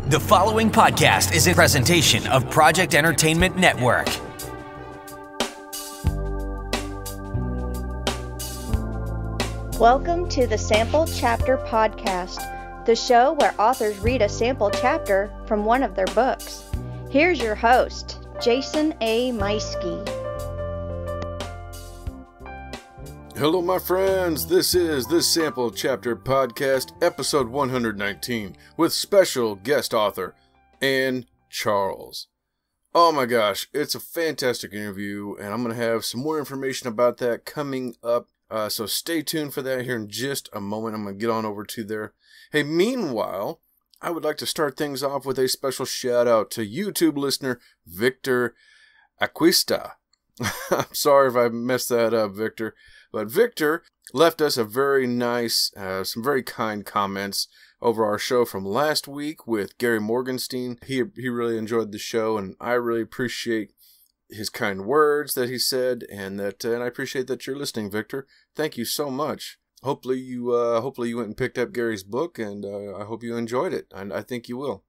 The following podcast is a presentation of Project Entertainment Network. Welcome to the Sample Chapter Podcast, the show where authors read a sample chapter from one of their books. Here's your host, Jason A. Meiske. Hello, my friends. This is the Sample Chapter Podcast, episode 119, with special guest author, Ann Charles. Oh my gosh, it's a fantastic interview, and I'm going to have some more information about that coming up. So stay tuned for that here in just a moment. I'm going to get on over to there. Hey, meanwhile, I would like to start things off with a special shout out to YouTube listener Victor Aquista. I'm sorry if I messed that up, Victor. But Victor left us a very nice, some very kind comments over our show from last week with Gary Morgenstein. He really enjoyed the show, and I really appreciate his kind words that he said, and I appreciate that you're listening, Victor. Thank you so much. Hopefully you went and picked up Gary's book, and I hope you enjoyed it, and I think you will.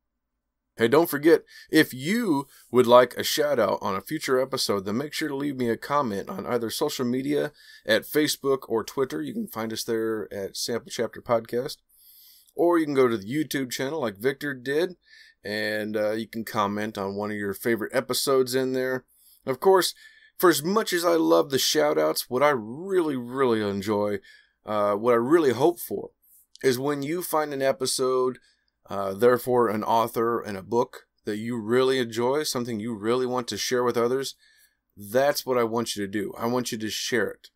Hey, don't forget, if you would like a shout out on a future episode, then make sure to leave me a comment on either social media at Facebook or Twitter. You can find us there at Sample Chapter Podcast. Or you can go to the YouTube channel like Victor did, and you can comment on one of your favorite episodes in there. Of course, for as much as I love the shout outs, what I really, really enjoy, what I really hope for, is when you find an episode, therefore an author and a book that you really enjoy, something you really want to share with others. That's what I want you to do. I want you to share it.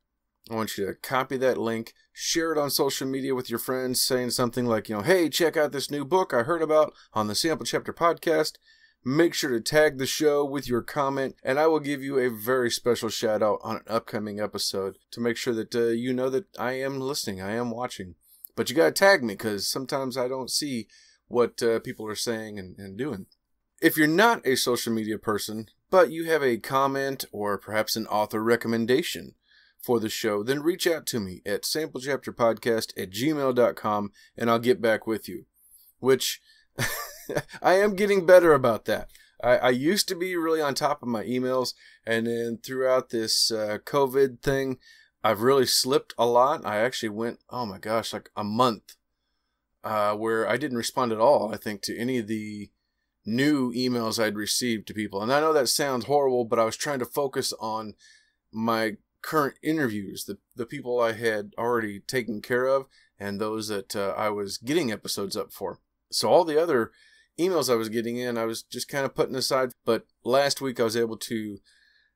I want you to copy that link, share it on social media with your friends, saying something like, hey, check out this new book I heard about on the Sample Chapter Podcast. Make sure to tag the show with your comment, and I will give you a very special shout out on an upcoming episode to make sure that you know that I am listening, I am watching. But you got to tag me, because sometimes I don't see what people are saying and doing. If you're not a social media person, but you have a comment or perhaps an author recommendation for the show, then reach out to me at samplechapterpodcast@gmail.com, and I'll get back with you. Which, I am getting better about that. I used to be really on top of my emails, and then throughout this COVID thing, I've really slipped a lot. I actually went, oh my gosh, like a month where I didn't respond at all, I think, to any of the new emails I'd received to people. And I know that sounds horrible, but I was trying to focus on my current interviews, the people I had already taken care of, and those that I was getting episodes up for. So all the other emails I was getting in, I was just kind of putting aside. But last week I was able to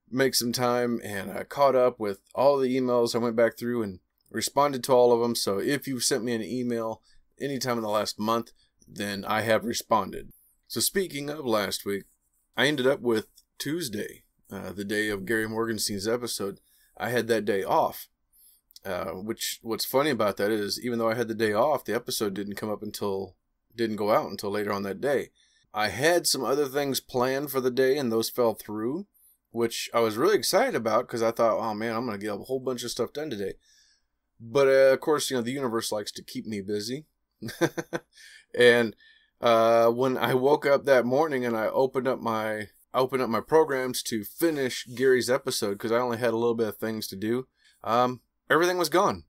make some time, and I caught up with all the emails. I went back through and responded to all of them. So if you've sent me an email anytime in the last month, then I have responded. So speaking of last week, I ended up with Tuesday, the day of Gary Morgenstein's episode. I had that day off, which what's funny about that is, even though I had the day off, the episode didn't go out until later on that day. I had some other things planned for the day, and those fell through, which I was really excited about, because I thought, oh man, I'm going to get a whole bunch of stuff done today. But of course, the universe likes to keep me busy. And when I woke up that morning and I opened up my programs to finish Gary's episode, because I only had a little bit of things to do, everything was gone.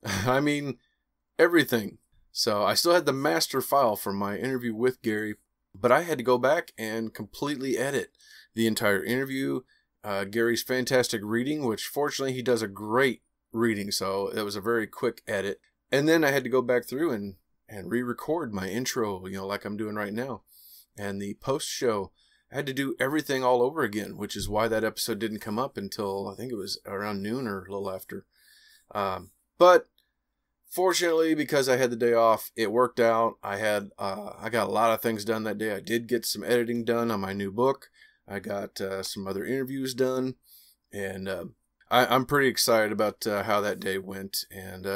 I mean, everything. So I still had the master file from my interview with Gary, but I had to go back and completely edit the entire interview, Gary's fantastic reading, which fortunately he does a great reading, so it was a very quick edit. And then I had to go back through and re-record my intro, like I'm doing right now. And the post-show, I had to do everything all over again, which is why that episode didn't come up until, I think it was around noon or a little after. But fortunately, because I had the day off, it worked out. I got a lot of things done that day. I did get some editing done on my new book. I got some other interviews done, and I'm pretty excited about how that day went. And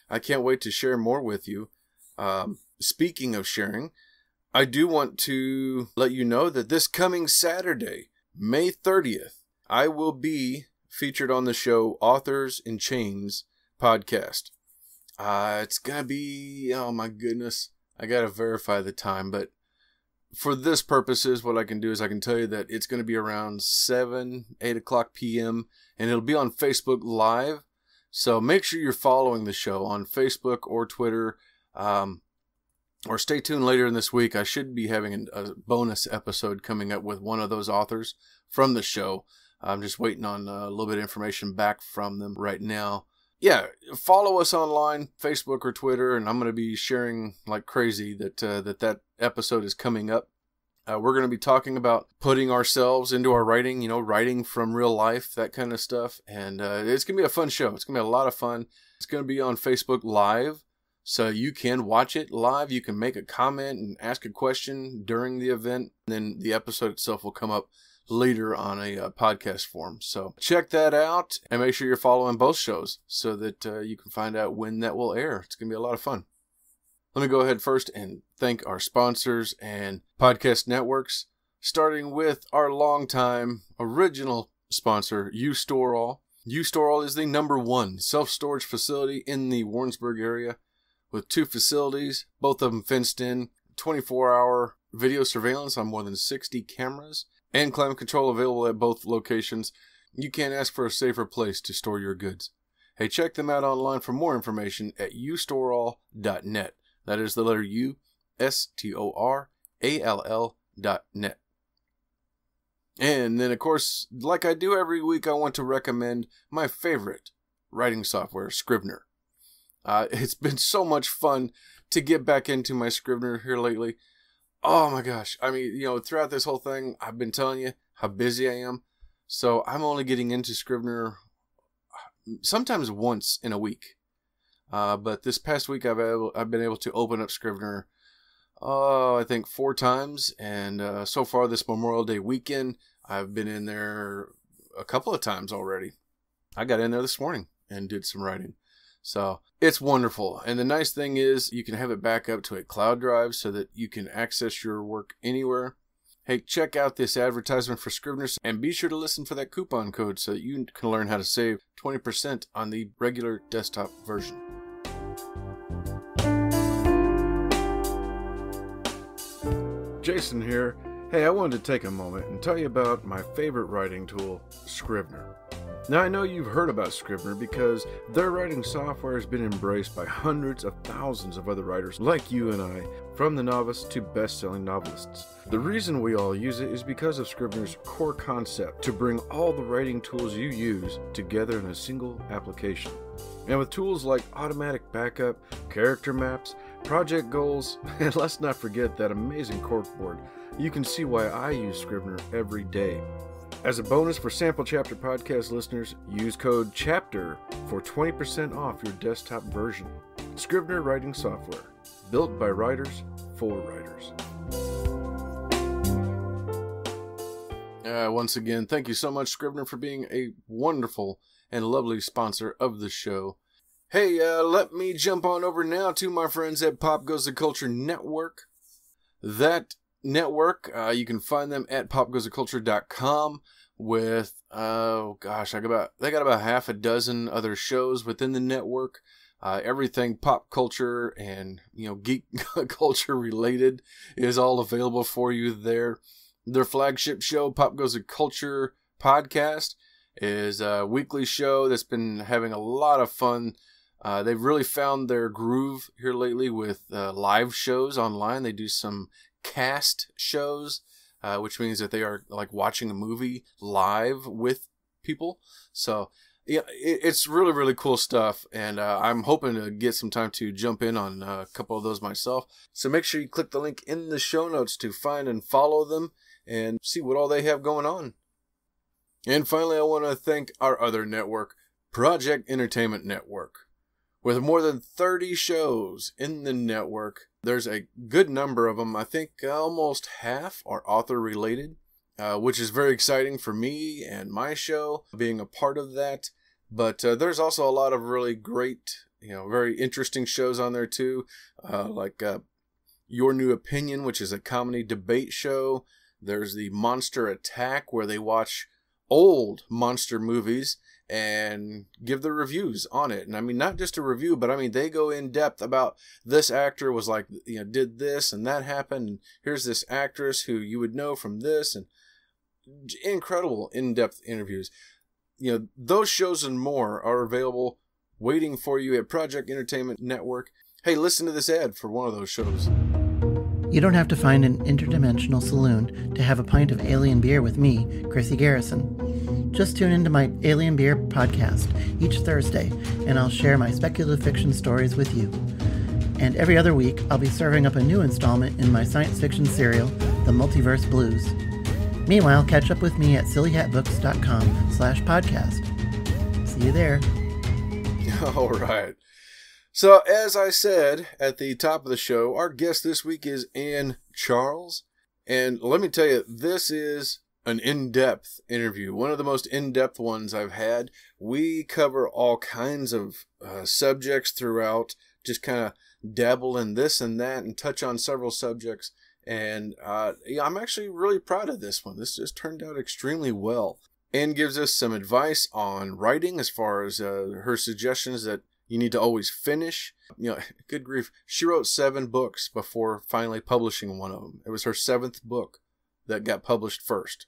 I can't wait to share more with you. Speaking of sharing, I do want to let you know that this coming Saturday, May 30th, I will be featured on the show Authors in Chains podcast. It's going to be, oh my goodness, I got to verify the time, but for this purposes, what I can do is I can tell you that it's going to be around 8 o'clock p.m. and it'll be on Facebook Live. So make sure you're following the show on Facebook or Twitter, or stay tuned later in this week. I should be having a bonus episode coming up with one of those authors from the show. I'm just waiting on a little bit of information back from them right now. Yeah, follow us online, Facebook or Twitter, and I'm going to be sharing like crazy that episode is coming up. We're going to be talking about putting ourselves into our writing, writing from real life, that kind of stuff. And it's going to be a fun show. It's going to be a lot of fun. It's going to be on Facebook Live, so you can watch it live. You can make a comment and ask a question during the event. And then the episode itself will come up later on a podcast form. So check that out and make sure you're following both shows so that you can find out when that will air. It's going to be a lot of fun. Let me go ahead first and thank our sponsors and podcast networks, starting with our longtime original sponsor, U-Stor-All. U-Stor-All is the #1 self-storage facility in the Warrensburg area with 2 facilities, both of them fenced in, 24-hour video surveillance on more than 60 cameras, and climate control available at both locations. You can't ask for a safer place to store your goods. Hey, check them out online for more information at U-Stor-All.net. That is the letter U, STORALL.net. And then, of course, like I do every week, I want to recommend my favorite writing software, Scrivener. It's been so much fun to get back into my Scrivener here lately. Oh my gosh. I mean, throughout this whole thing, I've been telling you how busy I am. So I'm only getting into Scrivener sometimes once in a week. But this past week, I've been able to open up Scrivener, I think 4 times. And so far this Memorial Day weekend, I've been in there a couple of times already. I got in there this morning and did some writing. So it's wonderful. And the nice thing is you can have it back up to a cloud drive so that you can access your work anywhere. Hey, check out this advertisement for Scrivener and be sure to listen for that coupon code so that you can learn how to save 20% on the regular desktop version. Jason here. Hey, I wanted to take a moment and tell you about my favorite writing tool, Scrivener. Now, I know you've heard about Scrivener because their writing software has been embraced by hundreds of thousands of other writers like you and I, from the novice to best-selling novelists. The reason we all use it is because of Scrivener's core concept to bring all the writing tools you use together in a single application. And with tools like automatic backup, character maps, project goals, and let's not forget that amazing corkboard, you can see why I use Scrivener every day. As a bonus for Sample Chapter podcast listeners, use code CHAPTER for 20% off your desktop version. Scrivener writing software, built by writers for writers. Once again, thank you so much, Scrivener, for being a wonderful and lovely sponsor of the show. Hey, let me jump on over now to my friends at Pop Goes the Culture Network. That network, you can find them at popgoestheculture.com with, they got about half a dozen other shows within the network. Everything pop culture and, geek culture related is all available for you there. Their flagship show, Pop Goes the Culture Podcast, is a weekly show that's been having a lot of fun. They've really found their groove here lately with live shows online. They do some cast shows, which means that they are like watching a movie live with people. So yeah, it's really, really cool stuff. And I'm hoping to get some time to jump in on a couple of those myself. So make sure you click the link in the show notes to find and follow them and see what all they have going on. And finally, I want to thank our other network, Project Entertainment Network. With more than 30 shows in the network, there's a good number of them. I think almost half are author related, which is very exciting for me and my show, being a part of that. But there's also a lot of really great, very interesting shows on there too, like Your New Opinion, which is a comedy debate show. There's the Monster Attack, where they watch old monster movies and give the reviews on it. And I mean, not just a review, but I mean, they go in depth about this actor was like, did this and that happened. And here's this actress who you would know from this, and incredible in-depth interviews. Those shows and more are available waiting for you at Project Entertainment Network. Hey, listen to this ad for one of those shows. You don't have to find an interdimensional saloon to have a pint of alien beer with me, Chrissy Garrison. Just tune into my Alien Beer podcast each Thursday, and I'll share my speculative fiction stories with you. And every other week, I'll be serving up a new installment in my science fiction serial, The Multiverse Blues. Meanwhile, catch up with me at sillyhatbooks.com/podcast. See you there. All right. So, as I said at the top of the show, our guest this week is Ann Charles. And let me tell you, this is an in-depth interview. One of the most in-depth ones I've had. We cover all kinds of subjects throughout, just kind of dabble in this and that and touch on several subjects. And I'm actually really proud of this one. This just turned out extremely well. Ann gives us some advice on writing as far as her suggestions that you need to always finish. Good grief. She wrote 7 books before finally publishing one of them. It was her 7th book that got published first.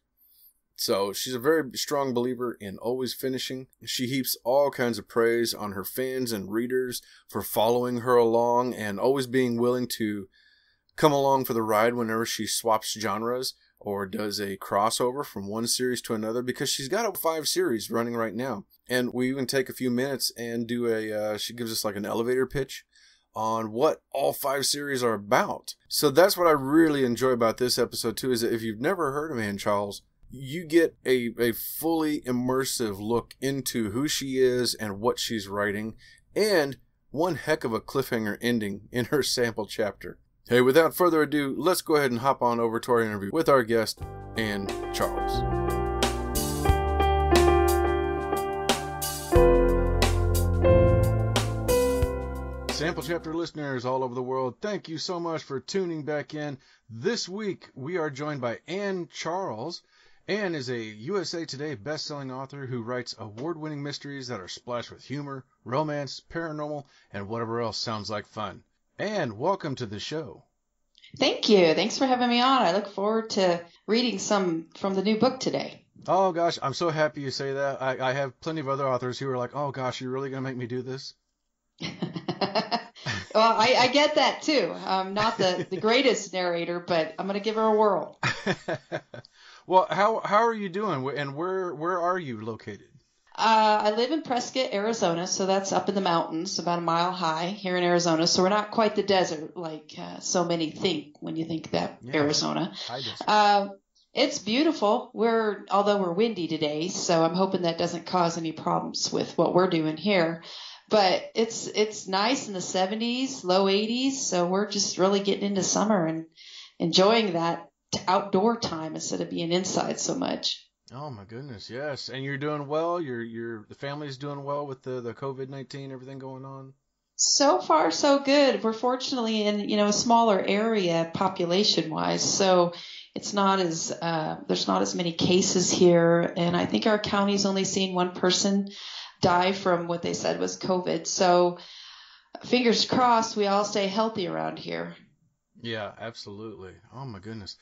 So she's a very strong believer in always finishing. She heaps all kinds of praise on her fans and readers for following her along and always being willing to come along for the ride whenever she swaps genres or does a crossover from one series to another, because she's got 5 series running right now. And we even take a few minutes and do she gives us like an elevator pitch on what all 5 series are about. So that's what I really enjoy about this episode too, is that if you've never heard of Ann Charles, you get a fully immersive look into who she is and what she's writing, and one heck of a cliffhanger ending in her sample chapter. Hey, without further ado, let's go ahead and hop on over to our interview with our guest, Ann Charles. Sample Chapter listeners all over the world, thank you so much for tuning back in. This week, we are joined by Ann Charles. Ann is a USA Today best-selling author who writes award-winning mysteries that are splashed with humor, romance, paranormal, and whatever else sounds like fun. Ann, welcome to the show. Thank you. Thanks for having me on. I look forward to reading some from the new book today. Oh, gosh, I'm so happy you say that. I have plenty of other authors who are like, oh, gosh, you're really going to make me do this? Well, I get that, too. I'm not the greatest narrator, but I'm going to give her a whirl. Well, how are you doing, and where are you located? I live in Prescott, Arizona, so that's up in the mountains, about a mile high here in Arizona. So we're not quite the desert like so many think when you think that Arizona. It's beautiful. Although we're windy today, so I'm hoping that doesn't cause any problems with what we're doing here. But it's nice in the 70s, low 80s, so we're just really getting into summer and enjoying that outdoor time instead of being inside so much. Oh my goodness, yes. And you're doing well? The family's doing well with the COVID-19, everything going on? So far, so good. We're fortunately in, a smaller area population-wise, so it's not as there's not as many cases here, and I think our county's only seen one person die from what they said was COVID. So fingers crossed we all stay healthy around here. Yeah, absolutely. Oh my goodness.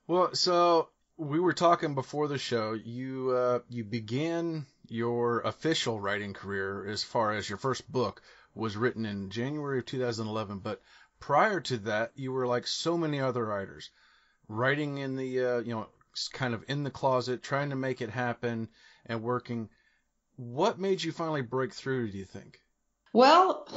Well, so we were talking before the show. You began your official writing career as far as your first book was written in January of 2011. But prior to that, you were like so many other writers, writing in the kind of in the closet, trying to make it happen and working. What made you finally break through, do you think? Well,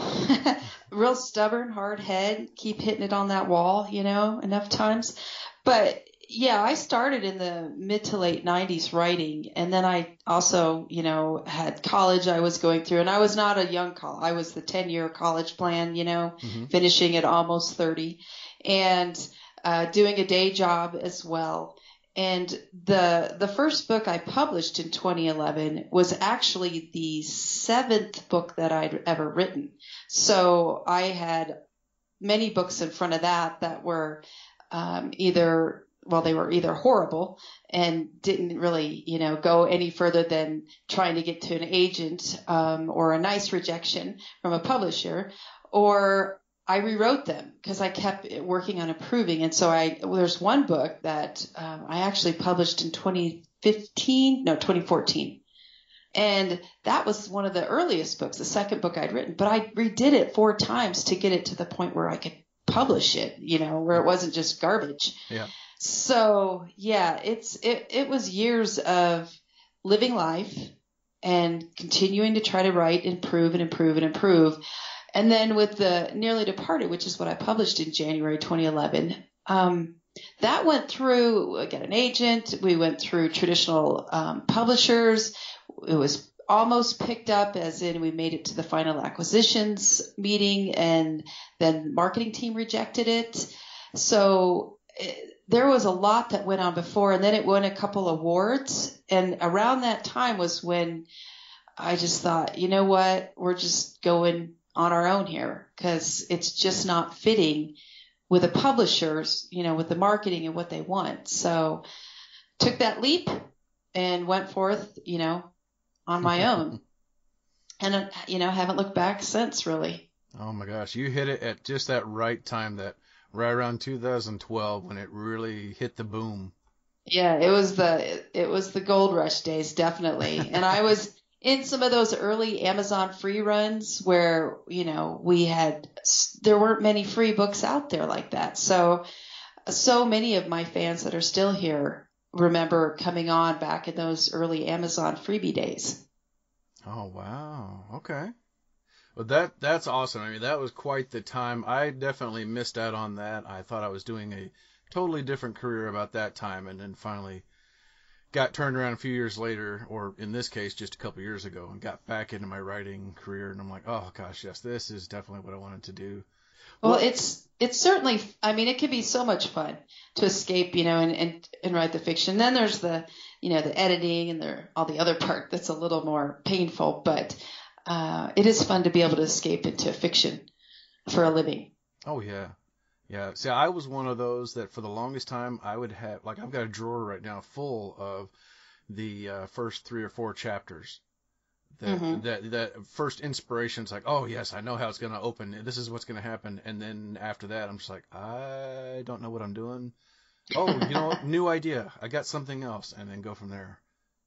real stubborn, hard head, keep hitting it on that wall, enough times. But yeah, I started in the mid to late 90s writing, and then I also, had college I was going through, and I was not a young college. I was the 10-year college plan, finishing at almost 30, and doing a day job as well. And the first book I published in 2011 was actually the 7th book that I'd ever written. So I had many books in front of that were either they were either horrible and didn't really, go any further than trying to get to an agent, or a nice rejection from a publisher, or I rewrote them because I kept working on improving. And so there's one book that I actually published in 2014. And that was one of the earliest books, the second book I'd written, but I redid it 4 times to get it to the point where I could publish it, where it wasn't just garbage. Yeah. So yeah, it was years of living life and continuing to try to write, improve and improve and improve. And then with the Nearly Departed, which is what I published in January 2011, that went through, I got an agent. We went through traditional publishers. It was almost picked up, as in we made it to the final acquisitions meeting, and then the marketing team rejected it. So there was a lot that went on before, and then it won a couple awards. And around that time was when I just thought, you know what, we're just going on our own here, because it's just not fitting with the publishers, with the marketing and what they want. So took that leap and went forth, on my own. And, haven't looked back since, really. Oh my gosh, you hit it at just that right time, that right around 2012 when it really hit the boom. Yeah, it was the gold rush days, definitely. And I was in some of those early Amazon free runs where, there weren't many free books out there like that. So many of my fans that are still here remember coming on back in those early Amazon freebie days. Oh, wow. Okay. Well, that's awesome. I mean, that was quite the time. I definitely missed out on that. I thought I was doing a totally different career about that time, and then finally got turned around a few years later, or in this case, just a couple years ago, and got back into my writing career. And I'm like, oh gosh, yes, this is definitely what I wanted to do. Well, it's certainly, I mean, it can be so much fun to escape, and write the fiction. Then there's the, the editing and all the other part that's a little more painful, but it is fun to be able to escape into fiction for a living. Oh, yeah. Yeah. See, I was one of those that for the longest time I would have, like, I've got a drawer right now full of the first 3 or 4 chapters. That first inspiration's like, oh, yes, I know how it's going to open. This is what's going to happen. And then after that, I'm just like, I don't know what I'm doing. Oh, new idea. I got something else. And then go from there.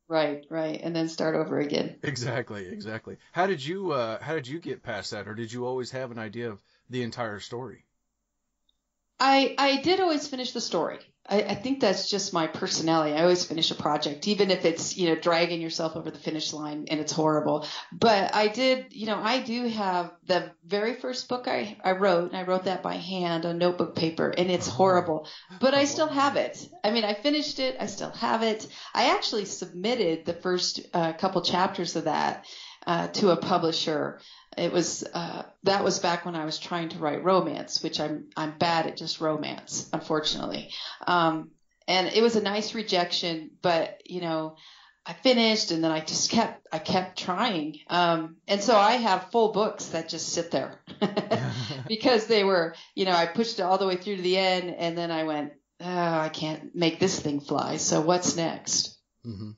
Right. And then start over again. Exactly. How did you get past that? Or did you always have an idea of the entire story? I did always finish the story. I think that's just my personality. I always finish a project, even if it's, dragging yourself over the finish line and it's horrible. But I do have the very first book I wrote, and I wrote that by hand on notebook paper, and it's horrible. But I still have it. I mean, I finished it. I still have it. I actually submitted the first couple chapters of that to a publisher. It was that was back when I was trying to write romance, which I'm bad at just romance, unfortunately. And it was a nice rejection, but I finished, and then I kept trying. And so I have full books that just sit there because they were, I pushed it all the way through to the end, and then I went, oh, I can't make this thing fly. So what's next? Mm-hmm.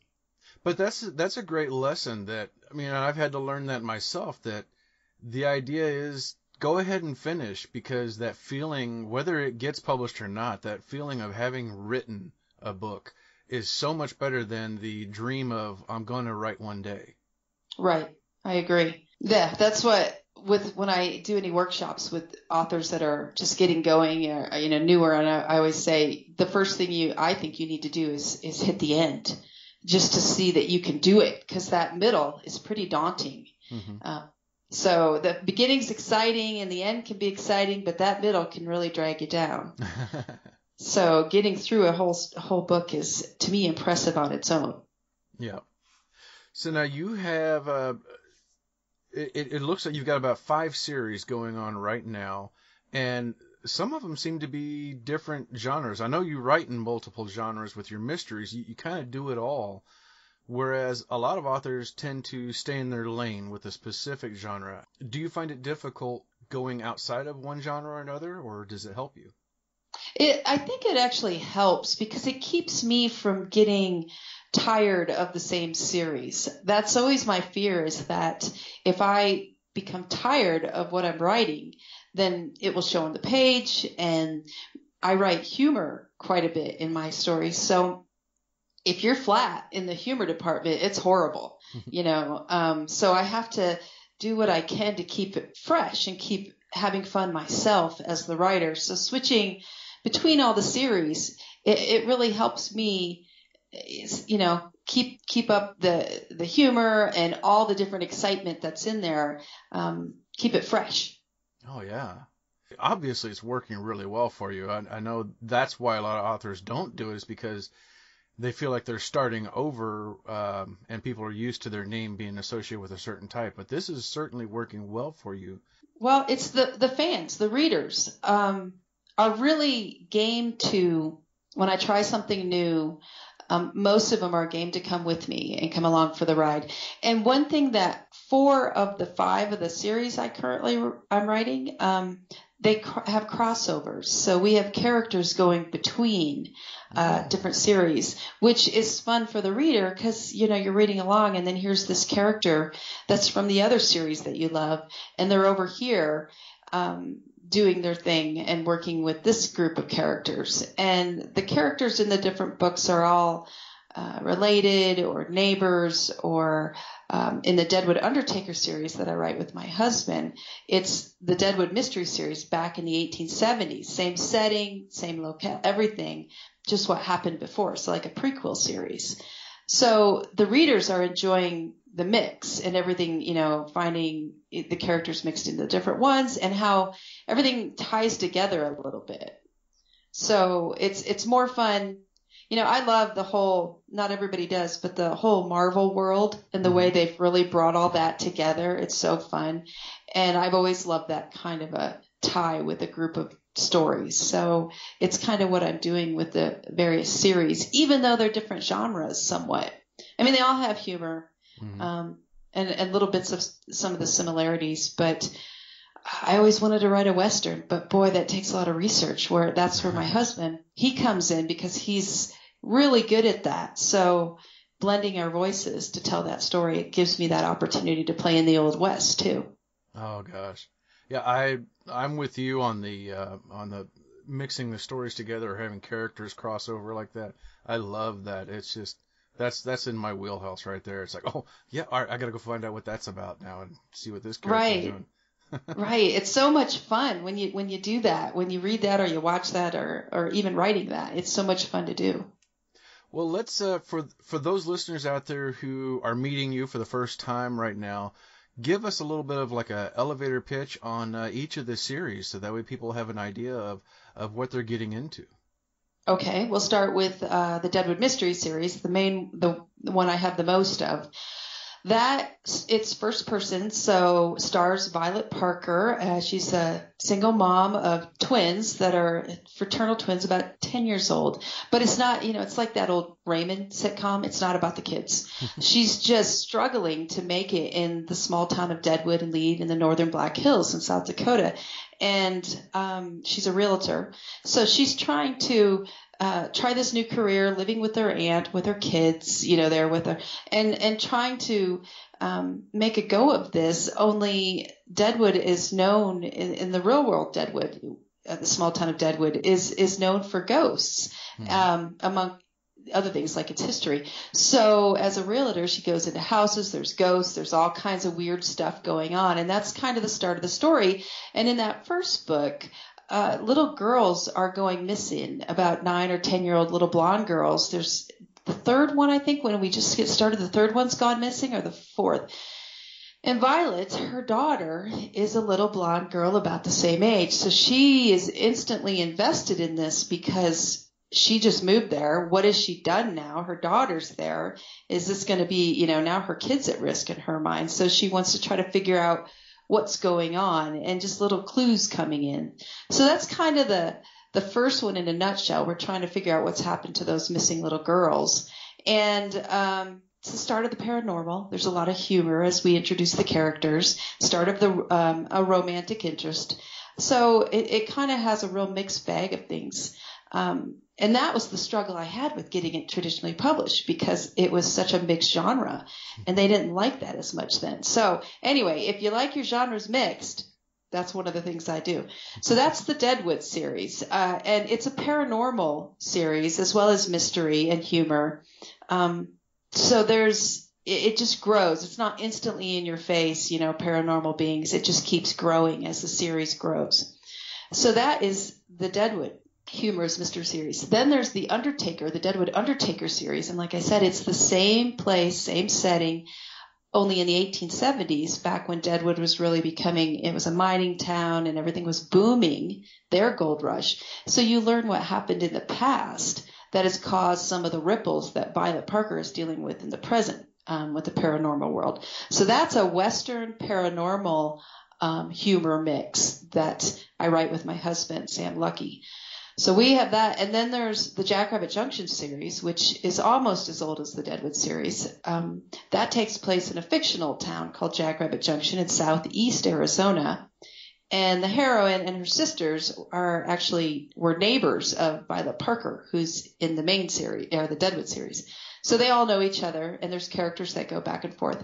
But that's a great lesson that, I've had to learn that myself, that the idea is go ahead and finish, because that feeling, whether it gets published or not, that feeling of having written a book is so much better than the dream of I'm going to write one day. Right. I agree. Yeah. That's what, when I do any workshops with authors that are just getting going or, newer, and I always say the first thing I think you need to do is hit the end, just to see that you can do it, because that middle is pretty daunting. Mm-hmm. So the beginning's exciting and the end can be exciting, but that middle can really drag you down. So getting through a whole book is, to me, impressive on its own. Yeah. So now you have, it looks like you've got about 5 series going on right now, and some of them seem to be different genres. I know you write in multiple genres with your mysteries. You kind of do it all. Whereas a lot of authors tend to stay in their lane with a specific genre. Do you find it difficult going outside of one genre or another, or does it help you? I think it actually helps because it keeps me from getting tired of the same series. That's always my fear, is that if I become tired of what I'm writing, then it will show on the page. And I write humor quite a bit in my stories. So if you're flat in the humor department, it's horrible, so I have to do what I can to keep it fresh and keep having fun myself as the writer. So switching between all the series, it really helps me, keep up the humor and all the different excitement that's in there. Keep it fresh. Oh, yeah. Obviously, it's working really well for you. I know that's why a lot of authors don't do it, is because they feel like they're starting over, and people are used to their name being associated with a certain type. But this is certainly working well for you. Well, it's the fans, the readers, are really game to, when I try something new, most of them are game to come with me and come along for the ride. And one thing that 4 of the 5 of the series I'm writing, they have crossovers. So we have characters going between different series, which is fun for the reader because, you're reading along and then here's this character that's from the other series that you love, and they're over here doing their thing and working with this group of characters. And the characters in the different books are all related or neighbors, or in the Deadwood Undertaker series that I write with my husband, it's the Deadwood Mystery series back in the 1870s. Same setting, same locale, everything, just what happened before. So like a prequel series. So the readers are enjoying the mix and everything, finding the characters mixed into different ones and how everything ties together a little bit. So it's more fun. I love the whole, not everybody does, but the whole Marvel world and the way they've really brought all that together. It's so fun. And I've always loved that kind of a tie with a group of stories. So it's kind of what I'm doing with the various series, even though they're different genres somewhat. I mean, they all have humor, and little bits of some of the similarities, but I always wanted to write a Western, but boy, that takes a lot of research, that's where my husband, he comes in because he's really good at that. So blending our voices to tell that story, it gives me that opportunity to play in the Old West too. Oh gosh. Yeah, I'm with you on the mixing the stories together or having characters cross over like that. I love that. It's just that's in my wheelhouse right there. It's like, oh yeah, all right, I gotta go find out what that's about now and see what this character's doing. Right. It's so much fun when you do that, when you read that or you watch that or even writing that. It's so much fun to do. Well, let's for those listeners out there who are meeting you for the first time right now, give us a little bit of like a elevator pitch on each of the series, so that way people have an idea of what they're getting into. Okay, we'll start with the Deadwood Mystery series, the one I have the most of. It's first person, so stars Violet Parker. She's a single mom of twins that are fraternal twins, about 10 years old. But it's not, it's like that old Raymond sitcom. It's not about the kids. She's just struggling to make it in the small town of Deadwood and lead in the northern Black Hills in South Dakota. And she's a realtor. So she's trying to try this new career, living with her aunt, with her kids, there with her, and trying to make a go of this. Only Deadwood is known in the real world. Deadwood, the small town of Deadwood, is known for ghosts, among other things like its history. So as a realtor, she goes into houses. There's ghosts. There's all kinds of weird stuff going on, and that's kind of the start of the story. And in that first book, little girls are going missing, about 9 or 10-year-old little blonde girls. There's the third one, I think, when we just get started, the third one's gone missing, or the fourth. And Violet, her daughter, is a little blonde girl about the same age. So she is instantly invested in this because she just moved there. What has she done now? Her daughter's there. Is this going to be, now her kid's at risk in her mind. So she wants to try to figure out what's going on, and just little clues coming in. So that's kind of the first one in a nutshell. We're trying to figure out what's happened to those missing little girls. And it's the start of the paranormal. There's a lot of humor as we introduce the characters. Start of a romantic interest. So it kind of has a real mixed bag of things. And that was the struggle I had with getting it traditionally published, because it was such a mixed genre and they didn't like that as much then. So anyway, if you like your genres mixed, that's one of the things I do. So that's the Deadwood series. And it's a paranormal series as well as mystery and humor. So it just grows. It's not instantly in your face, paranormal beings. It just keeps growing as the series grows. So that is the Deadwood humorous mystery series. Then there's the Undertaker, the Deadwood Undertaker series. And like I said, it's the same place, same setting, only in the 1870s, back when Deadwood was really it was a mining town and everything was booming, their gold rush. So you learn what happened in the past that has caused some of the ripples that Violet Parker is dealing with in the present with the paranormal world. So that's a Western paranormal humor mix that I write with my husband, Sam Lucky. So we have that. And then there's the Jackrabbit Junction series, which is almost as old as the Deadwood series. That takes place in a fictional town called Jackrabbit Junction in southeast Arizona. And the heroine and her sisters were neighbors of Violet Parker, who's in the main series, or the Deadwood series. So they all know each other, and there's characters that go back and forth.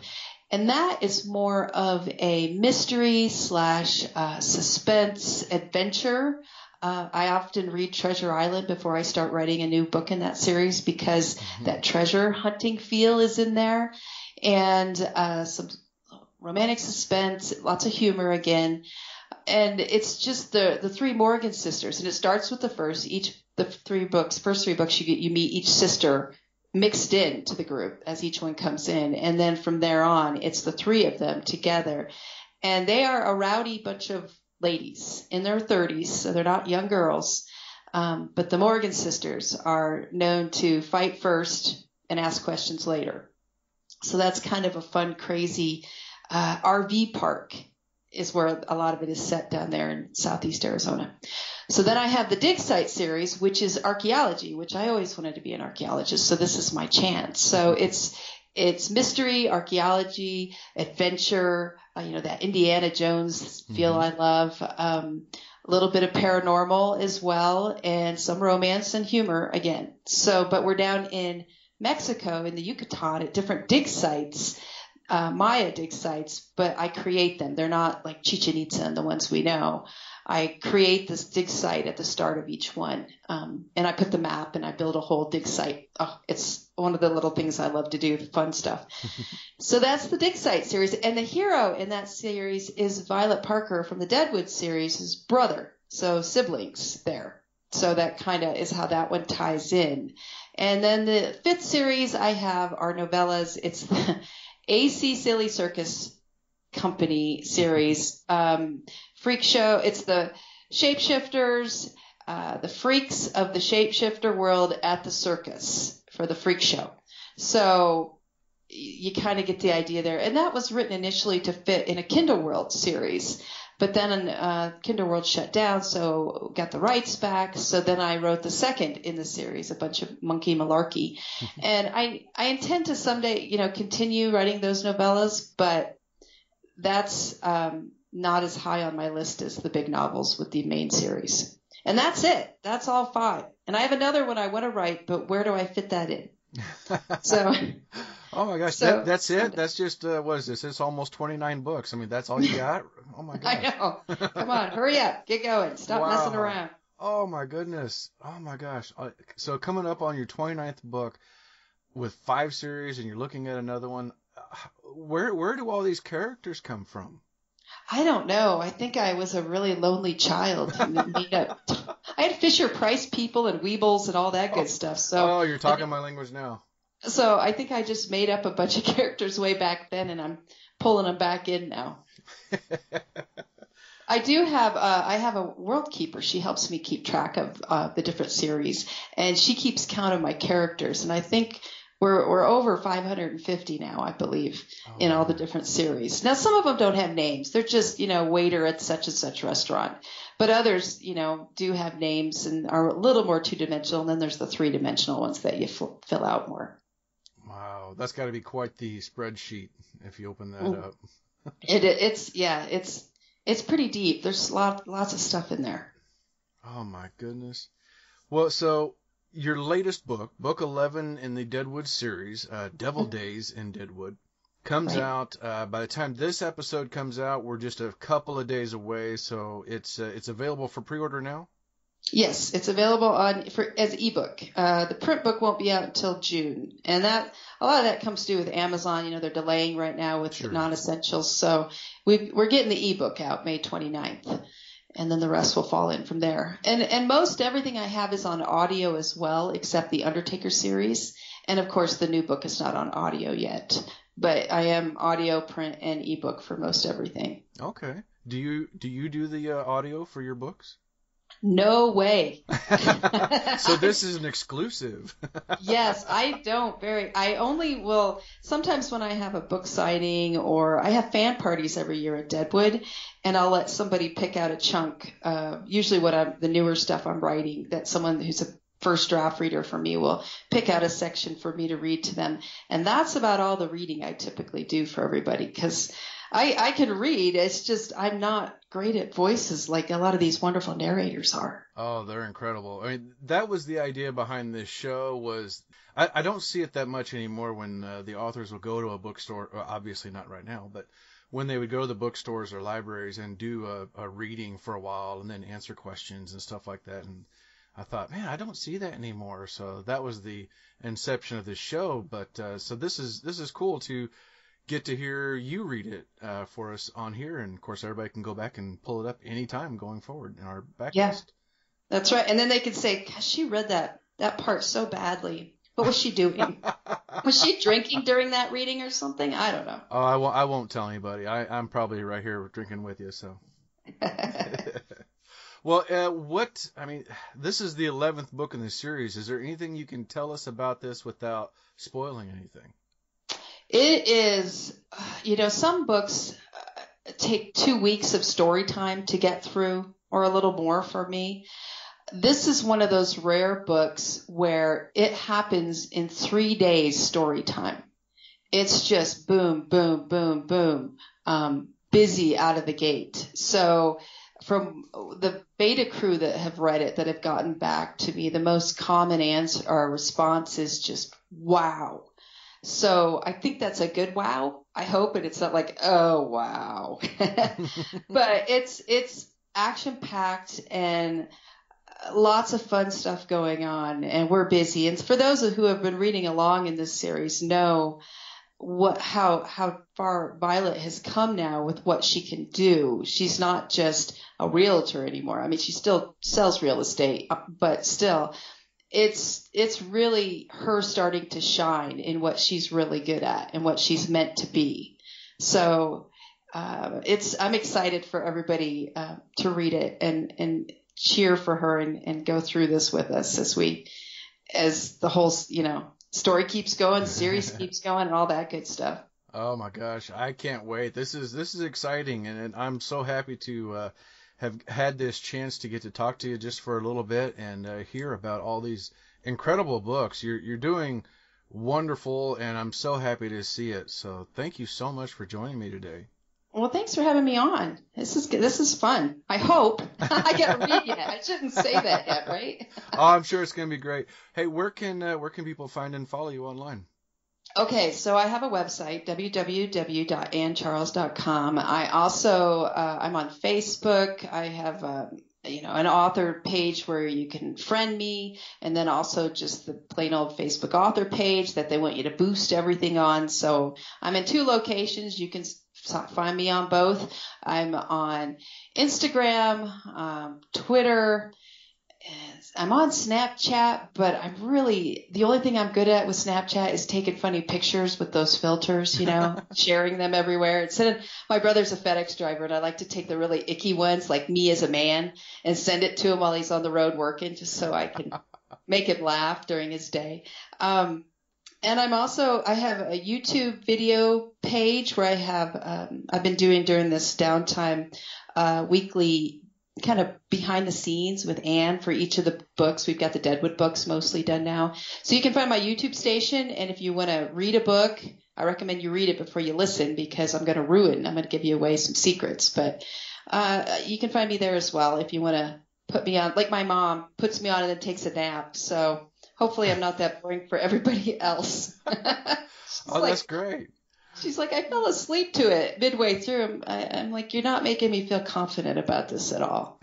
And that is more of a mystery / suspense adventure. I often read Treasure Island before I start writing a new book in that series, because that treasure hunting feel is in there, and some romantic suspense, lots of humor again. And it's just the three Morgan sisters, and it starts with the first three books you meet each sister mixed in to the group as each one comes in, and then from there on it's the three of them together, and they are a rowdy bunch of ladies in their 30s, so they're not young girls, but the Morgan sisters are known to fight first and ask questions later. So that's kind of a fun, crazy RV park is where a lot of it is set down there in southeast Arizona. So then I have the Dig Site series, which is archaeology, which I always wanted to be an archaeologist, so this is my chance. So it's mystery, archaeology, adventure, that Indiana Jones feel I love, a little bit of paranormal as well, and some romance and humor again. So, but we're down in Mexico, in the Yucatan, at different dig sites, Maya dig sites, but I create them. They're not like Chichen Itza and the ones we know. I create this dig site at the start of each one, and I put the map and I build a whole dig site. Oh, it's one of the little things I love to do, the fun stuff. So that's the Dig Site series, and the hero in that series is Violet Parker from the Deadwood series, his brother, so siblings there. So that kind of is how that one ties in. And then the fifth series I have are novellas. It's the AC Silly Circus Company series. Freak Show. It's the shapeshifters, the freaks of the shapeshifter world at the circus for the Freak Show. So you kind of get the idea there. And that was written initially to fit in a Kindle World series. But then Kindle World shut down, so got the rights back. So then I wrote the second in the series, a bunch of monkey malarkey. And I intend to someday, continue writing those novellas, but that's not as high on my list as the big novels with the main series. And that's it. That's all 5. And I have another one I want to write, but where do I fit that in? So. Oh my gosh, that's it? That's just, what is this? It's almost 29 books. I mean, that's all you got? Oh my gosh. I know. Come on, hurry up. Get going. Stop messing around. Oh my goodness. Oh my gosh. So coming up on your 29th book with 5 series and you're looking at another one, where do all these characters come from? I don't know. I think I was a really lonely child. I had Fisher-Price people and Weebles and all that good stuff. So you're talking my language now. So I think I just made up a bunch of characters way back then, and I'm pulling them back in now. I do have I have a world keeper. She helps me keep track of the different series, and she keeps count of my characters. And I think we're over 550 now, I believe, in all the different series. Now, some of them don't have names. They're just, waiter at such and such restaurant. But others, do have names and are a little more two-dimensional. And then there's the three-dimensional ones that you fill out more. Wow, that's got to be quite the spreadsheet if you open that up. It's It's pretty deep. There's lots of stuff in there. Oh, my goodness. Well, so your latest book, book 11 in the Deadwood series, Devil Days in Deadwood, comes out. By the time this episode comes out, we're just a couple of days away, so it's available for pre-order now? Yes, it's available as ebook. The print book won't be out until June, and a lot of that comes to do with Amazon. They're delaying right now with non-essentials, so we're getting the ebook out May 29th, and then the rest will fall in from there. And most everything I have is on audio as well, except the Undertaker series, and of course the new book is not on audio yet, but I am audio, print, and ebook for most everything. Okay. Do you do the audio for your books? No way. So this is an exclusive. Yes, I don't I only will sometimes when I have a book signing or I have fan parties every year at Deadwood, and I'll let somebody pick out a chunk, usually the newer stuff I'm writing, that someone who's a first draft reader for me will pick out a section for me to read to them. And that's about all the reading I typically do for everybody, because I can read. It's just I'm not great at voices like a lot of these wonderful narrators are. Oh, they're incredible. I mean, that was the idea behind this show. Was I don't see it that much anymore when the authors will go to a bookstore. Obviously not right now, but when they would go to the bookstores or libraries and do a reading for a while and then answer questions and stuff like that. And I thought, man, I don't see that anymore. So that was the inception of this show. But so this is cool to get to hear you read it for us on here, and of course everybody can go back and pull it up anytime going forward in our backlist. Yeah, that's right. And then they can say, gosh, she read that part so badly. What was she doing? Was she drinking during that reading or something? I don't know. Oh, I won't tell anybody. I'm probably right here drinking with you. So. Well, this is the 11th book in the series. Is there anything you can tell us about this without spoiling anything? It is, some books take 2 weeks of story time to get through, or a little more for me. This is one of those rare books where it happens in 3 days story time. It's just boom, boom, boom, boom, busy out of the gate. So from the beta crew that have read it, that have gotten back to me, the most common answer or response is just, wow. So I think that's a good wow. I hope, and it's not like, oh, wow. But it's action-packed and lots of fun stuff going on, and we're busy. And for those who have been reading along in this series know how far Violet has come now with what she can do. She's not just a realtor anymore. I mean, she still sells real estate, but still – It's really her starting to shine in what she's really good at and what she's meant to be. So I'm excited for everybody to read it and cheer for her and go through this with us as the whole story keeps going, series keeps going, and all that good stuff. Oh my gosh, I can't wait. This is exciting, and I'm so happy to have had this chance to get to talk to you just for a little bit and hear about all these incredible books. You're doing wonderful, and I'm so happy to see it. So thank you so much for joining me today. Well, thanks for having me on. This is fun. I hope. I got to read yet. I shouldn't say that yet, right? Oh, I'm sure it's going to be great. Hey, where can people find and follow you online? Okay, so I have a website, www.anncharles.com. I also, I'm on Facebook. I have, an author page where you can friend me, and then also just the plain old Facebook author page that they want you to boost everything on. So I'm in 2 locations. You can find me on both. I'm on Instagram, Twitter. I'm on Snapchat, but the only thing I'm good at with Snapchat is taking funny pictures with those filters, sharing them everywhere. My brother's a FedEx driver, and I like to take the really icky ones, like me as a man, and send it to him while he's on the road working, just so I can make him laugh during his day. And I have a YouTube video page where I've been doing during this downtime, weekly kind of behind the scenes with Anne for each of the books. We've got the Deadwood books mostly done now. So you can find my YouTube station, and if you want to read a book, I recommend you read it before you listen, because I'm going to give you away some secrets. But You can find me there as well if you want to put me on. Like my mom puts me on and then takes a nap. So hopefully I'm not that boring for everybody else. That's great. She's like, I fell asleep to it midway through. I'm like, you're not making me feel confident about this at all.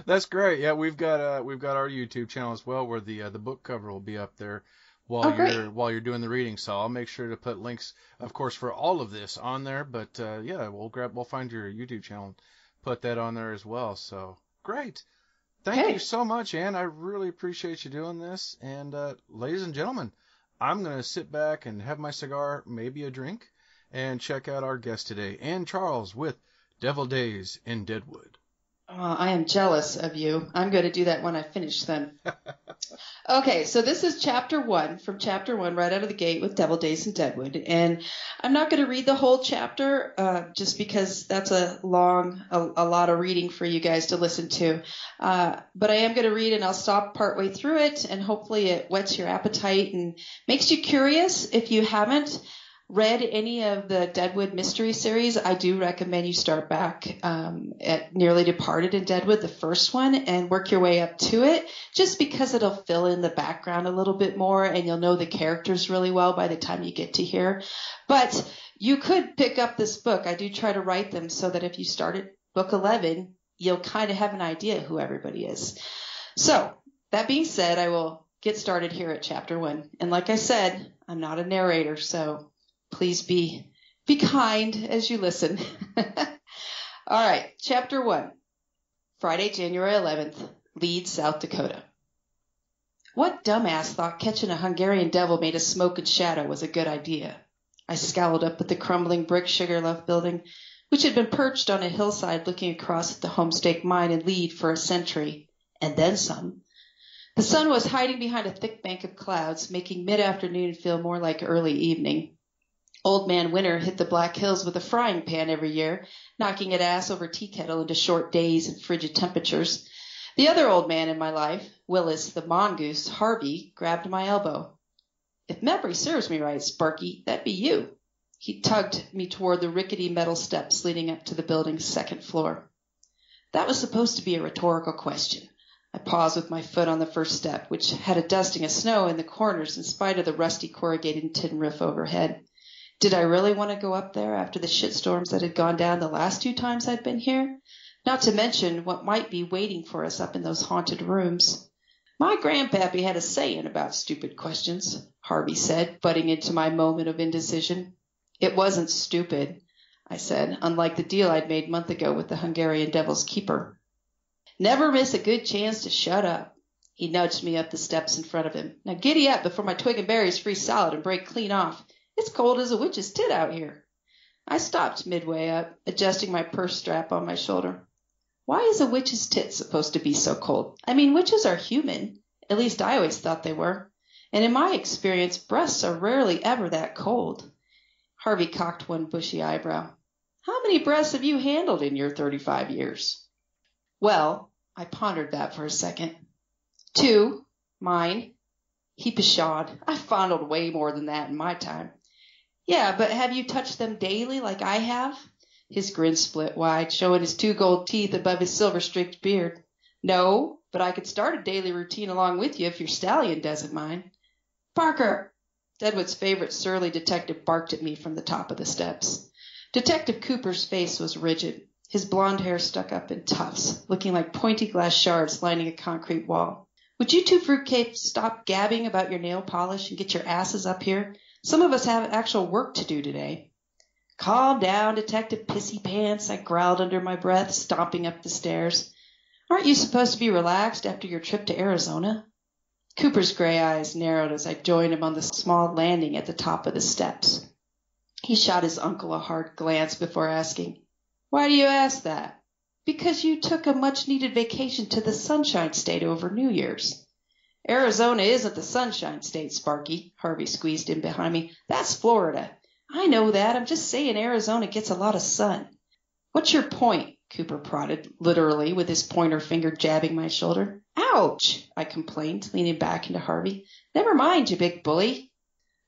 That's great. Yeah, we've got our YouTube channel as well, where the book cover will be up there while you're doing the reading. So I'll make sure to put links, of course, for all of this on there. But we'll find your YouTube channel, put that on there as well. So great. Thank you so much, Ann. I really appreciate you doing this. And ladies and gentlemen, I'm going to sit back and have my cigar, maybe a drink, and check out our guest today, Ann Charles with Devil Days in Deadwood. I am jealous of you. I'm going to do that when I finish them. Okay, so this is chapter 1, from chapter 1, right out of the gate with Devil Days in Deadwood. And I'm not going to read the whole chapter just because that's a lot of reading for you guys to listen to. But I am going to read, and I'll stop partway through it, and hopefully it whets your appetite and makes you curious. If you haven't read any of the Deadwood mystery series, I do recommend you start back at Nearly Departed in Deadwood, the first one, and work your way up to it, just because it'll fill in the background a little bit more and you'll know the characters really well by the time you get to here. But you could pick up this book. I do try to write them so that if you start at book 11, you'll kind of have an idea who everybody is. So that being said, I will get started here at chapter 1. And like I said, I'm not a narrator, so please be kind as you listen. All right, chapter 1. Friday, January 11th, Leeds, South Dakota. What dumbass thought catching a Hungarian devil made of smoke and shadow was a good idea? I scowled up at the crumbling brick Sugarloaf building, which had been perched on a hillside looking across at the Homestake mine in Leeds for a century, and then some. The sun was hiding behind a thick bank of clouds, making mid-afternoon feel more like early evening. Old Man Winter hit the Black Hills with a frying pan every year, knocking it ass over tea kettle into short days and frigid temperatures. The other old man in my life, Willis the mongoose, Harvey, grabbed my elbow. If memory serves me right, Sparky, that'd be you. He tugged me toward the rickety metal steps leading up to the building's second floor. That was supposed to be a rhetorical question. I paused with my foot on the first step, which had a dusting of snow in the corners in spite of the rusty corrugated tin roof overhead. Did I really want to go up there after the shitstorms that had gone down the last 2 times I'd been here? Not to mention what might be waiting for us up in those haunted rooms. My grandpappy had a saying about stupid questions, Harvey said, butting into my moment of indecision. It wasn't stupid, I said, unlike the deal I'd made a month ago with the Hungarian Devil's Keeper. Never miss a good chance to shut up. He nudged me up the steps in front of him. Now giddy up before my twig and berries freeze solid and break clean off. It's cold as a witch's tit out here. I stopped midway up, adjusting my purse strap on my shoulder. Why is a witch's tit supposed to be so cold? I mean, witches are human. At least I always thought they were. And in my experience, breasts are rarely ever that cold. Harvey cocked one bushy eyebrow. How many breasts have you handled in your 35 years? Well, I pondered that for a second. 2, mine. He pshawed. I fondled way more than that in my time. Yeah, but have you touched them daily like I have? His grin split wide, showing his 2 gold teeth above his silver-streaked beard. No, but I could start a daily routine along with you if your stallion doesn't mind. Parker! Deadwood's favorite surly detective barked at me from the top of the steps. Detective Cooper's face was rigid, his blonde hair stuck up in tufts, looking like pointy glass shards lining a concrete wall. Would you 2 fruitcakes stop gabbing about your nail polish and get your asses up here? Some of us have actual work to do today. Calm down, Detective Pissy Pants, I growled under my breath, stomping up the stairs. Aren't you supposed to be relaxed after your trip to Arizona? Cooper's gray eyes narrowed as I joined him on the small landing at the top of the steps. He shot his uncle a hard glance before asking, Why do you ask that? Because you took a much-needed vacation to the Sunshine State over New Year's. Arizona isn't the Sunshine State, Sparky, Harvey squeezed in behind me. That's Florida. I know that. I'm just saying Arizona gets a lot of sun. What's your point? Cooper prodded, literally, with his pointer finger jabbing my shoulder. Ouch, I complained, leaning back into Harvey. Never mind, you big bully.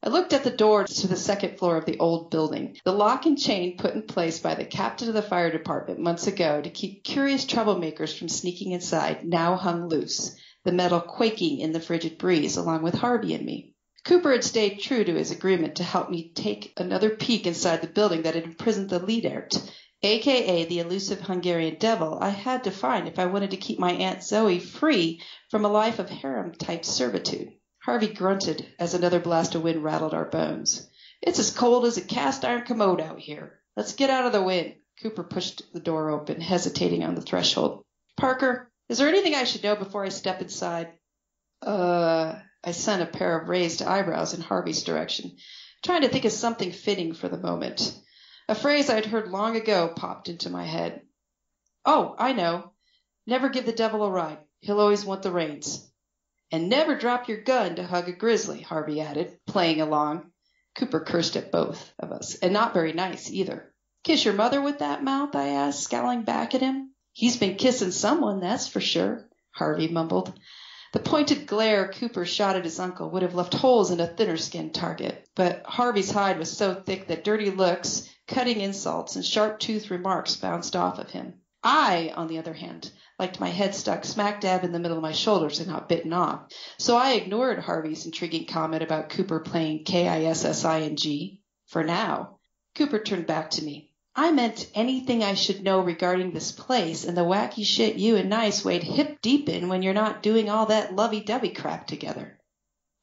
I looked at the door to the second floor of the old building, the lock and chain put in place by the captain of the fire department months ago to keep curious troublemakers from sneaking inside, now hung loose, the metal quaking in the frigid breeze, along with Harvey and me. Cooper had stayed true to his agreement to help me take another peek inside the building that had imprisoned the Liedert, a.k.a. the elusive Hungarian devil I had to find if I wanted to keep my Aunt Zoe free from a life of harem-type servitude. Harvey grunted as another blast of wind rattled our bones. It's as cold as a cast-iron commode out here. Let's get out of the wind. Cooper pushed the door open, hesitating on the threshold. Parker, is there anything I should know before I step inside? I sent a pair of raised eyebrows in Harvey's direction, trying to think of something fitting for the moment. A phrase I'd heard long ago popped into my head. Oh, I know. Never give the devil a ride. He'll always want the reins. And never drop your gun to hug a grizzly, Harvey added, playing along. Cooper cursed at both of us, and not very nice either. Kiss your mother with that mouth? I asked, scowling back at him. He's been kissing someone, that's for sure, Harvey mumbled. The pointed glare Cooper shot at his uncle would have left holes in a thinner-skinned target, but Harvey's hide was so thick that dirty looks, cutting insults, and sharp-toothed remarks bounced off of him. I, on the other hand, liked my head stuck smack dab in the middle of my shoulders and not bitten off, so I ignored Harvey's intriguing comment about Cooper playing Kissing for now. Cooper turned back to me. I meant anything I should know regarding this place and the wacky shit you and Nice wade hip deep in when you're not doing all that lovey-dovey crap together.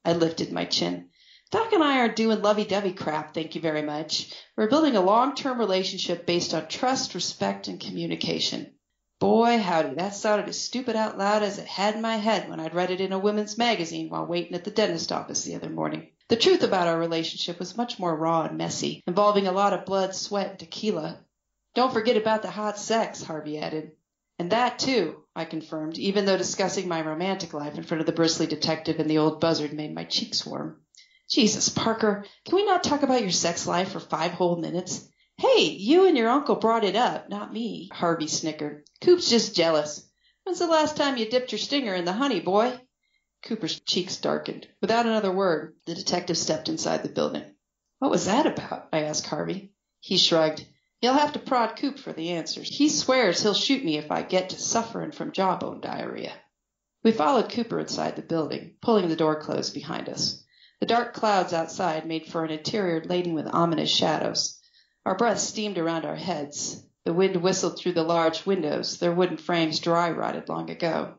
I lifted my chin. Doc and I aren't doing lovey-dovey crap, thank you very much. We're building a long-term relationship based on trust, respect, and communication. Boy, howdy, that sounded as stupid out loud as it had in my head when I'd read it in a women's magazine while waiting at the dentist office the other morning. The truth about our relationship was much more raw and messy, involving a lot of blood, sweat, and tequila. Don't forget about the hot sex, Harvey added. And that, too, I confirmed, even though discussing my romantic life in front of the bristly detective and the old buzzard made my cheeks warm. Jesus, Parker, can we not talk about your sex life for 5 whole minutes? Hey, you and your uncle brought it up, not me, Harvey snickered. Coop's just jealous. When's the last time you dipped your stinger in the honey, boy? Cooper's cheeks darkened. Without another word, the detective stepped inside the building. What was that about? I asked Harvey. He shrugged. You'll have to prod Coop for the answers. He swears he'll shoot me if I get to suffering from jawbone diarrhea. We followed Cooper inside the building, pulling the door closed behind us. The dark clouds outside made for an interior laden with ominous shadows. Our breath steamed around our heads. The wind whistled through the large windows, their wooden frames dry-rotted long ago.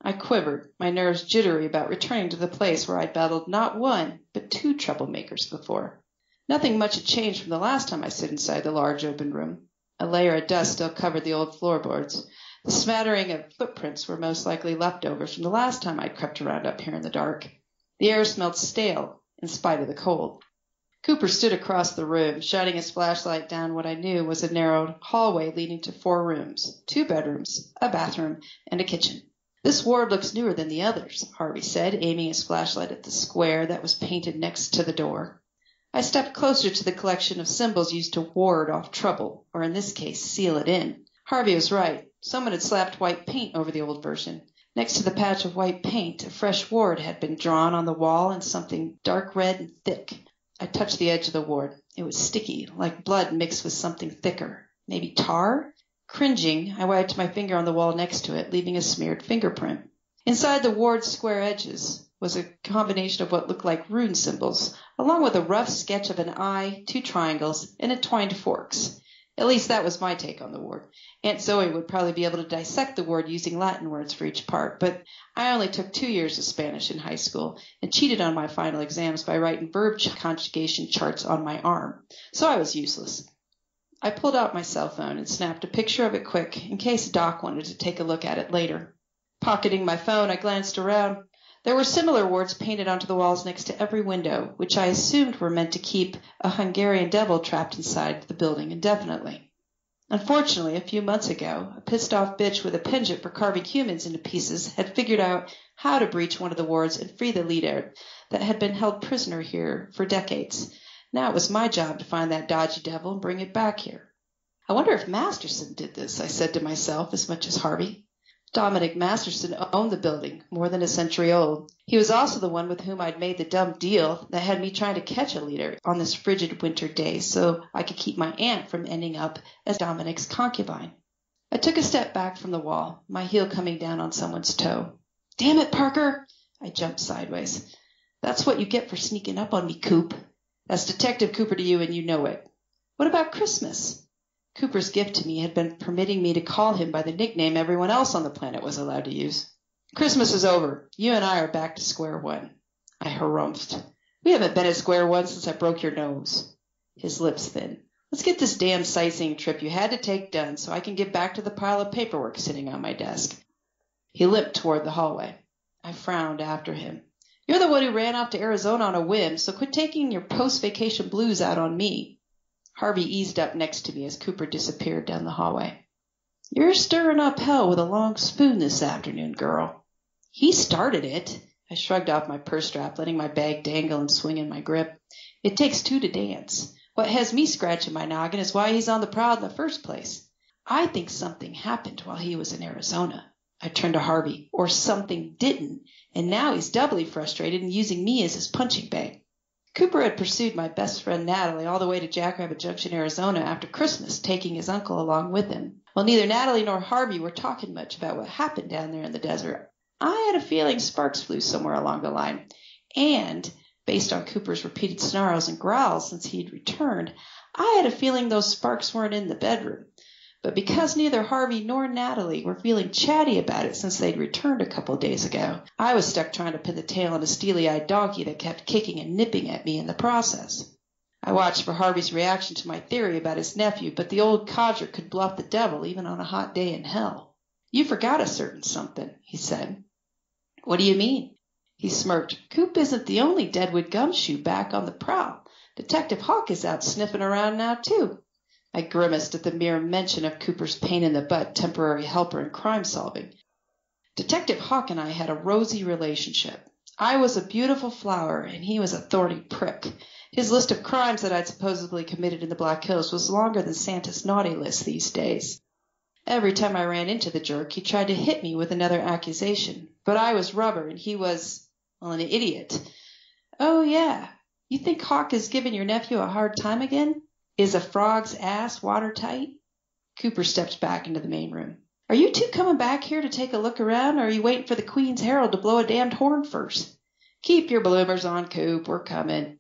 I quivered, my nerves jittery about returning to the place where I'd battled not one, but 2 troublemakers before. Nothing much had changed from the last time I stood inside the large open room. A layer of dust still covered the old floorboards. The smattering of footprints were most likely leftovers from the last time I'd crept around up here in the dark. The air smelled stale, in spite of the cold. Cooper stood across the room, shining his flashlight down what I knew was a narrow hallway leading to 4 rooms, 2 bedrooms, a bathroom, and a kitchen. This ward looks newer than the others, Harvey said, aiming his flashlight at the square that was painted next to the door. I stepped closer to the collection of symbols used to ward off trouble, or in this case, seal it in. Harvey was right. Someone had slapped white paint over the old version. Next to the patch of white paint, a fresh ward had been drawn on the wall in something dark red and thick. I touched the edge of the ward. It was sticky, like blood mixed with something thicker. Maybe tar? Cringing, I wiped my finger on the wall next to it, leaving a smeared fingerprint. Inside the ward's square edges was a combination of what looked like rune symbols, along with a rough sketch of an eye, 2 triangles, and entwined forks. At least that was my take on the ward. Aunt Zoe would probably be able to dissect the word using Latin words for each part, but I only took 2 years of Spanish in high school and cheated on my final exams by writing verb conjugation charts on my arm, so I was useless. I pulled out my cell phone and snapped a picture of it quick in case Doc wanted to take a look at it later. Pocketing my phone, I glanced around. There were similar words painted onto the walls next to every window, which I assumed were meant to keep a Hungarian devil trapped inside the building indefinitely. Unfortunately, a few months ago, a pissed-off bitch with a penchant for carving humans into pieces had figured out how to breach one of the wards and free the leader that had been held prisoner here for decades. Now it was my job to find that dodgy devil and bring it back here. I wonder if Masterson did this, I said to myself as much as Harvey. Dominic Masterson owned the building, more than a century old. He was also the one with whom I'd made the dumb deal that had me trying to catch a leader on this frigid winter day so I could keep my aunt from ending up as Dominic's concubine. I took a step back from the wall, my heel coming down on someone's toe. "Damn it, Parker!" I jumped sideways. "That's what you get for sneaking up on me, Coop. That's Detective Cooper to you, and you know it. What about Christmas?" Cooper's gift to me had been permitting me to call him by the nickname everyone else on the planet was allowed to use. "Christmas is over. You and I are back to square one." I harumphed. "We haven't been at square one since I broke your nose." His lips thinned. "Let's get this damn sightseeing trip you had to take done so I can get back to the pile of paperwork sitting on my desk." He limped toward the hallway. I frowned after him. "You're the one who ran off to Arizona on a whim, so quit taking your post-vacation blues out on me." Harvey eased up next to me as Cooper disappeared down the hallway. "You're stirring up hell with a long spoon this afternoon, girl." "He started it." I shrugged off my purse strap, letting my bag dangle and swing in my grip. "It takes two to dance. What has me scratching my noggin is why he's on the prowl in the first place. I think something happened while he was in Arizona." I turned to Harvey. "Or something didn't, and now he's doubly frustrated and using me as his punching bag." Cooper had pursued my best friend Natalie all the way to Jackrabbit Junction, Arizona after Christmas, taking his uncle along with him. While neither Natalie nor Harvey were talking much about what happened down there in the desert, I had a feeling sparks flew somewhere along the line. And, based on Cooper's repeated snarls and growls since he'd returned, I had a feeling those sparks weren't in the bedroom. But because neither Harvey nor Natalie were feeling chatty about it since they'd returned a couple of days ago, I was stuck trying to pin the tail on a steely-eyed donkey that kept kicking and nipping at me in the process. I watched for Harvey's reaction to my theory about his nephew, but the old codger could bluff the devil even on a hot day in hell. "You forgot a certain something," he said. "What do you mean?" He smirked. "Coop isn't the only Deadwood gumshoe back on the prowl. Detective Hawk is out sniffing around now, too." I grimaced at the mere mention of Cooper's pain-in-the-butt temporary helper in crime-solving. Detective Hawk and I had a rosy relationship. I was a beautiful flower, and he was a thorny prick. His list of crimes that I'd supposedly committed in the Black Hills was longer than Santa's naughty list these days. Every time I ran into the jerk, he tried to hit me with another accusation. But I was rubber, and he was, well, an idiot. "Oh, yeah. You think Hawk is giving your nephew a hard time again? Is a frog's ass watertight?" Cooper stepped back into the main room. "Are you two coming back here to take a look around, or are you waiting for the Queen's Herald to blow a damned horn first?" "Keep your bloomers on, Coop. We're coming."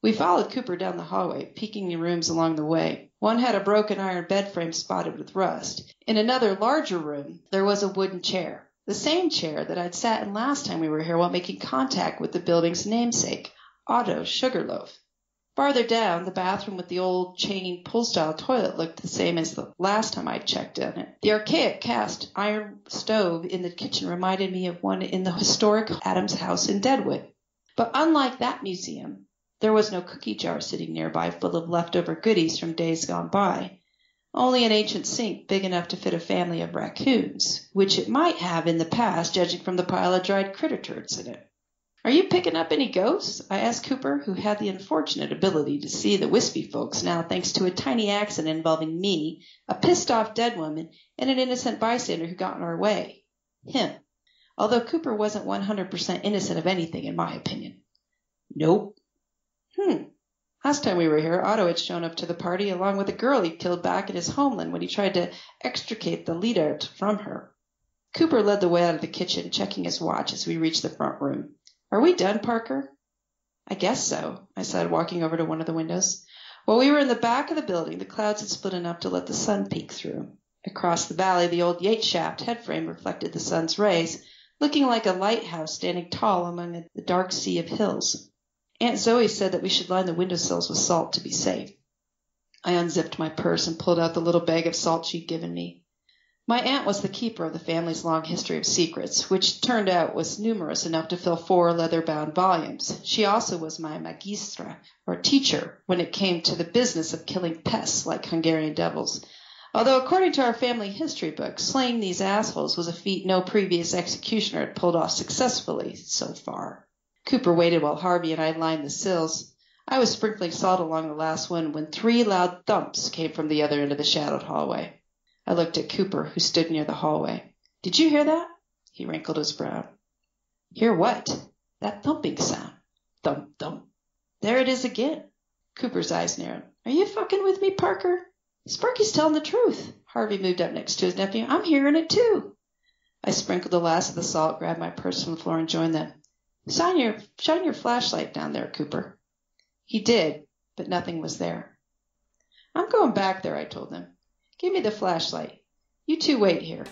We followed Cooper down the hallway, peeking the rooms along the way. One had a broken iron bed frame spotted with rust. In another, larger room, there was a wooden chair. The same chair that I'd sat in last time we were here while making contact with the building's namesake, Otto's Sugarloaf. Farther down, the bathroom with the old chain pull-style toilet looked the same as the last time I'd checked in it. The archaic cast iron stove in the kitchen reminded me of one in the historic Adams house in Deadwood. But unlike that museum, there was no cookie jar sitting nearby full of leftover goodies from days gone by. Only an ancient sink big enough to fit a family of raccoons, which it might have in the past, judging from the pile of dried critter turds in it. "Are you picking up any ghosts?" I asked Cooper, who had the unfortunate ability to see the wispy folks now thanks to a tiny accident involving me, a pissed-off dead woman, and an innocent bystander who got in our way. Him. Although Cooper wasn't 100% innocent of anything, in my opinion. "Nope." Last time we were here, Otto had shown up to the party along with a girl he'd killed back in his homeland when he tried to extricate the leader from her. Cooper led the way out of the kitchen, checking his watch as we reached the front room. "Are we done, Parker?" "I guess so," I said, walking over to one of the windows. While we were in the back of the building, the clouds had split enough to let the sun peek through. Across the valley, the old Yates shaft headframe reflected the sun's rays, looking like a lighthouse standing tall among the dark sea of hills. Aunt Zoe said that we should line the windowsills with salt to be safe. I unzipped my purse and pulled out the little bag of salt she'd given me. My aunt was the keeper of the family's long history of secrets, which turned out was numerous enough to fill 4 leather-bound volumes. She also was my magistra, or teacher, when it came to the business of killing pests like Hungarian devils. Although according to our family history book, slaying these assholes was a feat no previous executioner had pulled off successfully so far. Cooper waited while Harvey and I lined the sills. I was sprinkling salt along the last one when 3 loud thumps came from the other end of the shadowed hallway. I looked at Cooper, who stood near the hallway. Did you hear that? He wrinkled his brow. Hear what? That thumping sound. Thump, thump. There it is again. Cooper's eyes narrowed. Are you fucking with me, Parker? Sparky's telling the truth. Harvey moved up next to his nephew. I'm hearing it too. I sprinkled the last of the salt, grabbed my purse from the floor, and joined them. Shine your flashlight down there, Cooper. He did, but nothing was there. I'm going back there, I told them. Give me the flashlight. You two wait here.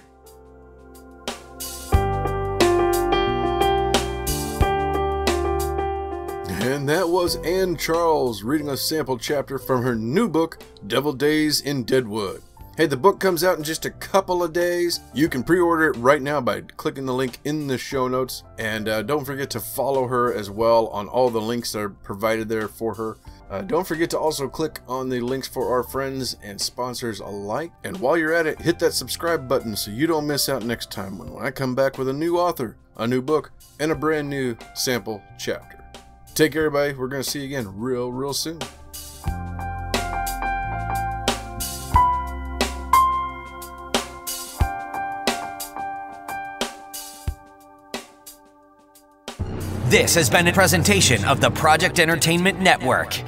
And that was Ann Charles reading a sample chapter from her new book, Devil Days in Deadwood. Hey, the book comes out in just a couple of days. You can pre-order it right now by clicking the link in the show notes. And don't forget to follow her as well on all the links that are provided there for her. Don't forget to also click on the links for our friends and sponsors alike. And while you're at it, hit that subscribe button so you don't miss out next time when I come back with a new author, a new book, and a brand new sample chapter. Take care, everybody. We're going to see you again real soon. This has been a presentation of the Project Entertainment Network.